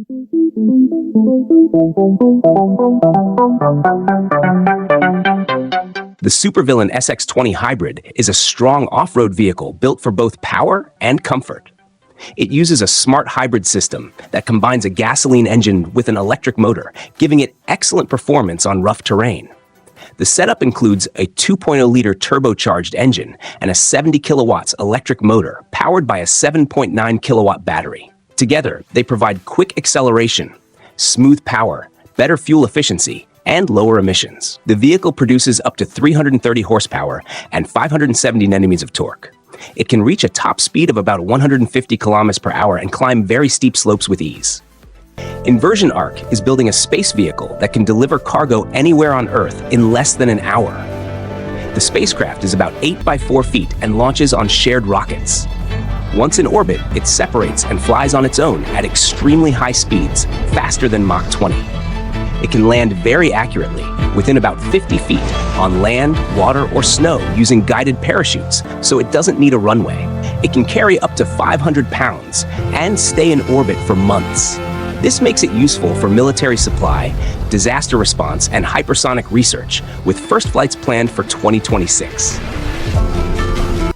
The Super Villain SX20 Hybrid is a strong off-road vehicle built for both power and comfort. It uses a smart hybrid system that combines a gasoline engine with an electric motor, giving it excellent performance on rough terrain. The setup includes a 2.0-liter turbocharged engine and a 70 kilowatts electric motor powered by a 7.9 kilowatt battery. Together, they provide quick acceleration, smooth power, better fuel efficiency, and lower emissions. The vehicle produces up to 330 horsepower and 570 newtons of torque. It can reach a top speed of about 150 kilometers per hour and climb very steep slopes with ease. Inversion Arc is building a space vehicle that can deliver cargo anywhere on Earth in less than an hour. The spacecraft is about 8 by 4 feet and launches on shared rockets. Once in orbit, it separates and flies on its own at extremely high speeds, faster than Mach 20. It can land very accurately, within about 50 feet, on land, water, or snow using guided parachutes, so it doesn't need a runway. It can carry up to 500 pounds and stay in orbit for months. This makes it useful for military supply, disaster response, and hypersonic research, with first flights planned for 2026.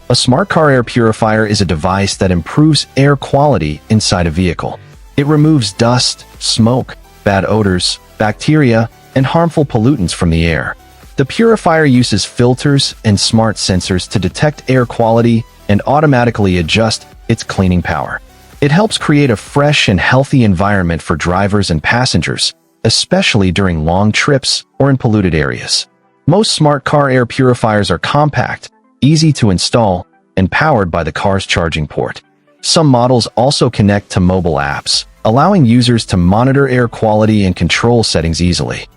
A Smart Car Air Purifier is a device that improves air quality inside a vehicle. It removes dust, smoke, bad odors, bacteria, and harmful pollutants from the air. The purifier uses filters and smart sensors to detect air quality and automatically adjust its cleaning power. It helps create a fresh and healthy environment for drivers and passengers, especially during long trips or in polluted areas. Most Smart Car Air Purifiers are compact, easy to install, and powered by the car's charging port. Some models also connect to mobile apps, allowing users to monitor air quality and control settings easily.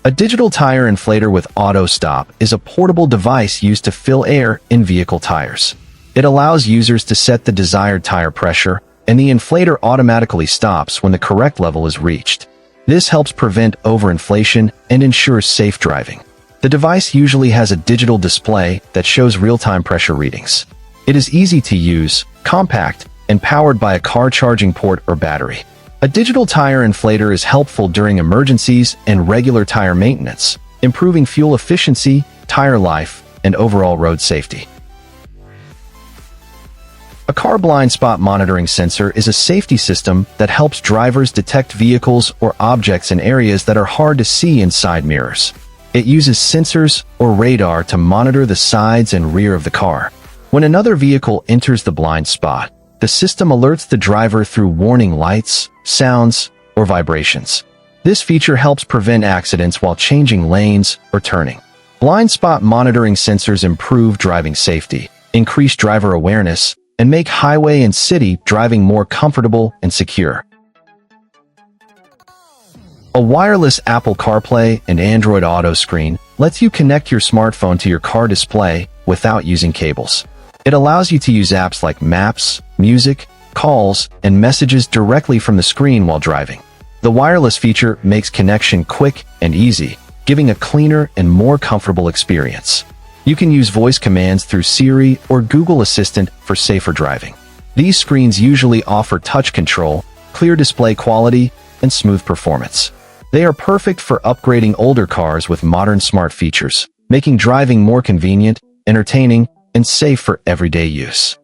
A digital tire inflator with auto stop is a portable device used to fill air in vehicle tires. It allows users to set the desired tire pressure, and the inflator automatically stops when the correct level is reached. This helps prevent overinflation and ensures safe driving. The device usually has a digital display that shows real-time pressure readings. It is easy to use, compact, and powered by a car charging port or battery. A digital tire inflator is helpful during emergencies and regular tire maintenance, improving fuel efficiency, tire life, and overall road safety. A car blind spot monitoring sensor is a safety system that helps drivers detect vehicles or objects in areas that are hard to see in side mirrors. It uses sensors or radar to monitor the sides and rear of the car. When another vehicle enters the blind spot, the system alerts the driver through warning lights, sounds, or vibrations. This feature helps prevent accidents while changing lanes or turning. Blind spot monitoring sensors improve driving safety, increase driver awareness, and make highway and city driving more comfortable and secure. A wireless Apple CarPlay and Android Auto screen lets you connect your smartphone to your car display without using cables. It allows you to use apps like Maps, Music, Calls, and Messages directly from the screen while driving. The wireless feature makes connection quick and easy, giving a cleaner and more comfortable experience. You can use voice commands through Siri or Google Assistant for safer driving. These screens usually offer touch control, clear display quality, and smooth performance. They are perfect for upgrading older cars with modern smart features, making driving more convenient, entertaining, and safe for everyday use.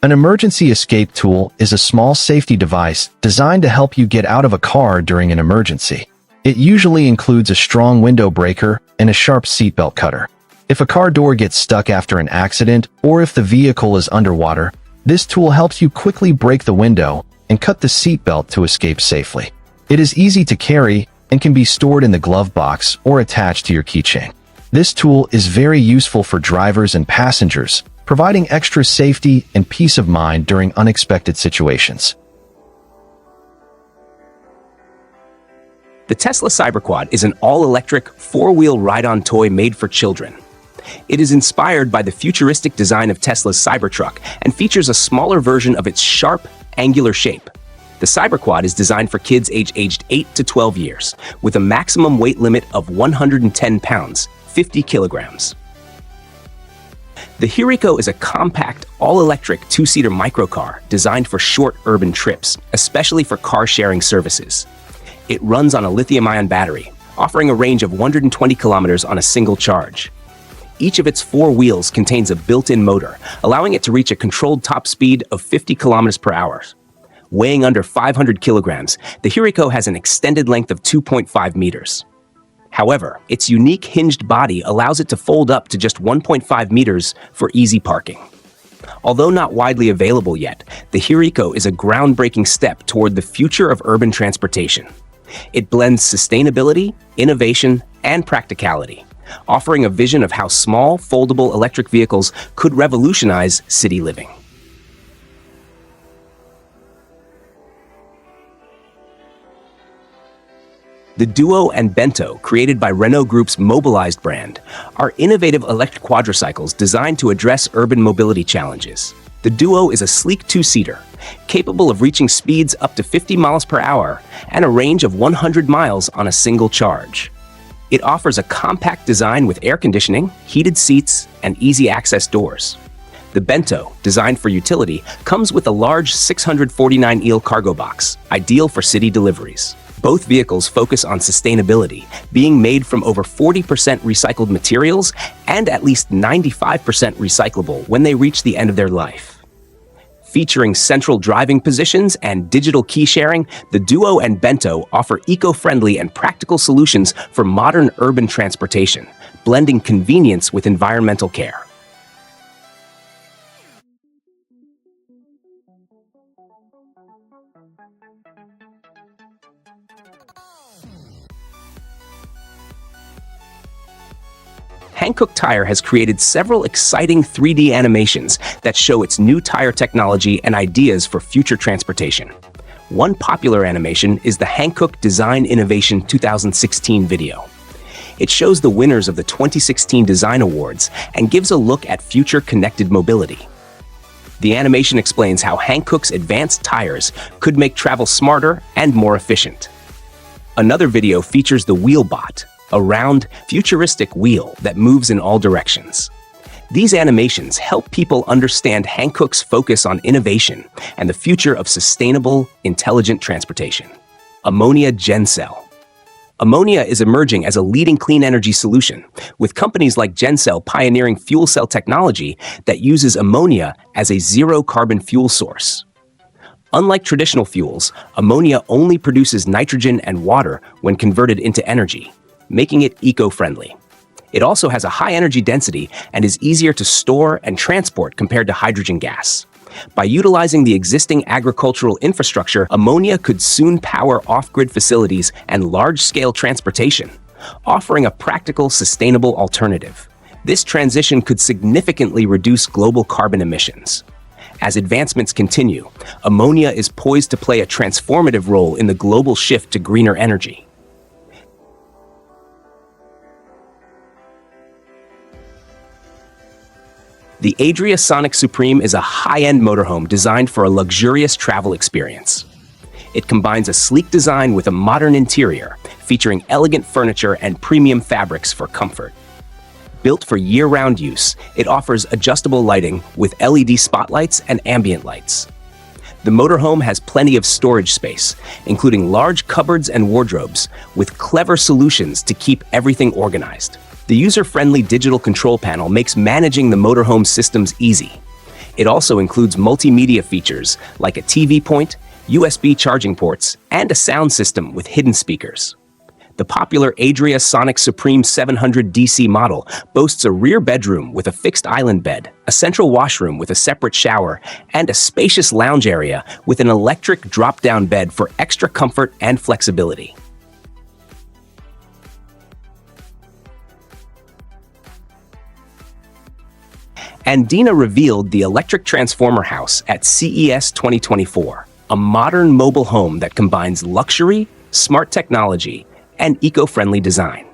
An emergency escape tool is a small safety device designed to help you get out of a car during an emergency. It usually includes a strong window breaker and a sharp seatbelt cutter. If a car door gets stuck after an accident or if the vehicle is underwater, this tool helps you quickly break the window and cut the seatbelt to escape safely. It is easy to carry and can be stored in the glove box or attached to your keychain. This tool is very useful for drivers and passengers, providing extra safety and peace of mind during unexpected situations. The Tesla Cyberquad is an all-electric, four-wheel ride-on toy made for children. It is inspired by the futuristic design of Tesla's Cybertruck and features a smaller version of its sharp, angular shape. The Cyberquad is designed for kids aged 8 to 12 years, with a maximum weight limit of 110 pounds, 50 kilograms. The Hirico is a compact, all-electric two-seater microcar designed for short urban trips, especially for car-sharing services. It runs on a lithium-ion battery, offering a range of 120 kilometers on a single charge. Each of its 4 wheels contains a built-in motor, allowing it to reach a controlled top speed of 50 kilometers per hour. Weighing under 500 kilograms, the Hirico has an extended length of 2.5 meters. However, its unique hinged body allows it to fold up to just 1.5 meters for easy parking. Although not widely available yet, the Hirico is a groundbreaking step toward the future of urban transportation. It blends sustainability, innovation, and practicality, offering a vision of how small, foldable electric vehicles could revolutionize city living. The Duo and Bento, created by Renault Group's Mobilized brand, are innovative electric quadricycles designed to address urban mobility challenges. The Duo is a sleek two-seater, capable of reaching speeds up to 50 miles per hour and a range of 100 miles on a single charge. It offers a compact design with air conditioning, heated seats, and easy access doors. The Bento, designed for utility, comes with a large 649 cargo box, ideal for city deliveries. Both vehicles focus on sustainability, being made from over 40% recycled materials and at least 95% recyclable when they reach the end of their life. Featuring central driving positions and digital key sharing, the Duo and Bento offer eco-friendly and practical solutions for modern urban transportation, blending convenience with environmental care. Hankook Tire has created several exciting 3D animations that show its new tire technology and ideas for future transportation. One popular animation is the Hankook Design Innovation 2016 video. It shows the winners of the 2016 Design Awards and gives a look at future connected mobility. The animation explains how Hankook's advanced tires could make travel smarter and more efficient. Another video features the Wheelbot, a round, futuristic wheel that moves in all directions. These animations help people understand Hankook's focus on innovation and the future of sustainable, intelligent transportation. Ammonia GenCell. Ammonia is emerging as a leading clean energy solution, with companies like GenCell pioneering fuel cell technology that uses ammonia as a zero-carbon fuel source. Unlike traditional fuels, ammonia only produces nitrogen and water when converted into energy, making it eco-friendly. It also has a high energy density and is easier to store and transport compared to hydrogen gas. By utilizing the existing agricultural infrastructure, ammonia could soon power off-grid facilities and large-scale transportation, offering a practical, sustainable alternative. This transition could significantly reduce global carbon emissions. As advancements continue, ammonia is poised to play a transformative role in the global shift to greener energy. The Adria Sonic Supreme is a high-end motorhome designed for a luxurious travel experience. It combines a sleek design with a modern interior, featuring elegant furniture and premium fabrics for comfort. Built for year-round use, it offers adjustable lighting with LED spotlights and ambient lights. The motorhome has plenty of storage space, including large cupboards and wardrobes, with clever solutions to keep everything organized. The user-friendly digital control panel makes managing the motorhome systems easy. It also includes multimedia features like a TV point, USB charging ports, and a sound system with hidden speakers. The popular Adria Sonic Supreme 700 DC model boasts a rear bedroom with a fixed island bed, a central washroom with a separate shower, and a spacious lounge area with an electric drop-down bed for extra comfort and flexibility. Andina revealed the electric transformer house at CES 2024, a modern mobile home that combines luxury, smart technology, and eco-friendly design.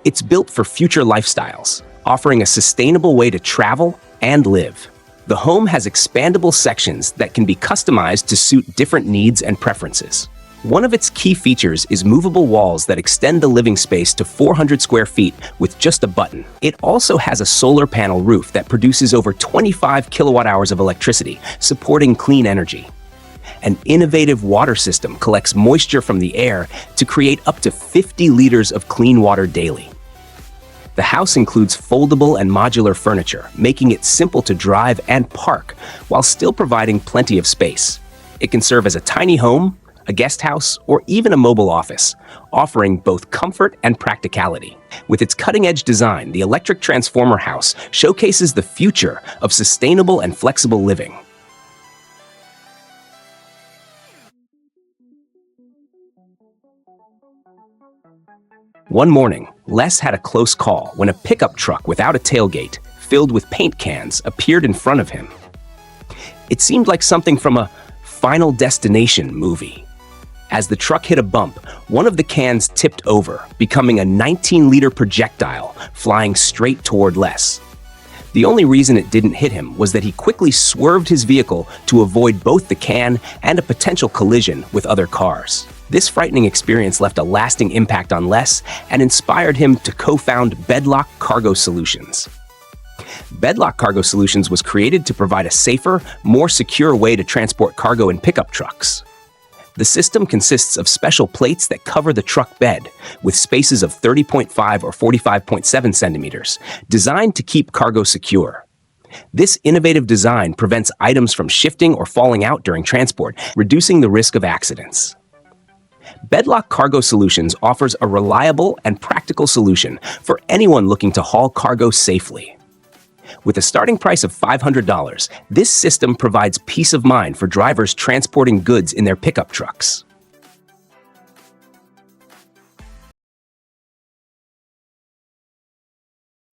It's built for future lifestyles, offering a sustainable way to travel and live. The home has expandable sections that can be customized to suit different needs and preferences. One of its key features is movable walls that extend the living space to 400 square feet with just a button. It also has a solar panel roof that produces over 25 kilowatt hours of electricity, supporting clean energy. An innovative water system collects moisture from the air to create up to 50 liters of clean water daily. The house includes foldable and modular furniture, making it simple to drive and park while still providing plenty of space. It can serve as a tiny home, a guest house, or even a mobile office, offering both comfort and practicality. With its cutting-edge design, the electric transformer house showcases the future of sustainable and flexible living. One morning, Les had a close call when a pickup truck without a tailgate, filled with paint cans, appeared in front of him. It seemed like something from a Final Destination movie. As the truck hit a bump, one of the cans tipped over, becoming a 19-liter projectile flying straight toward Les. The only reason it didn't hit him was that he quickly swerved his vehicle to avoid both the can and a potential collision with other cars. This frightening experience left a lasting impact on Les and inspired him to co-found Bedlock Cargo Solutions. Bedlock Cargo Solutions was created to provide a safer, more secure way to transport cargo in pickup trucks. The system consists of special plates that cover the truck bed, with spaces of 30.5 or 45.7 centimeters, designed to keep cargo secure. This innovative design prevents items from shifting or falling out during transport, reducing the risk of accidents. Bedlock Cargo Solutions offers a reliable and practical solution for anyone looking to haul cargo safely. With a starting price of $500, this system provides peace of mind for drivers transporting goods in their pickup trucks.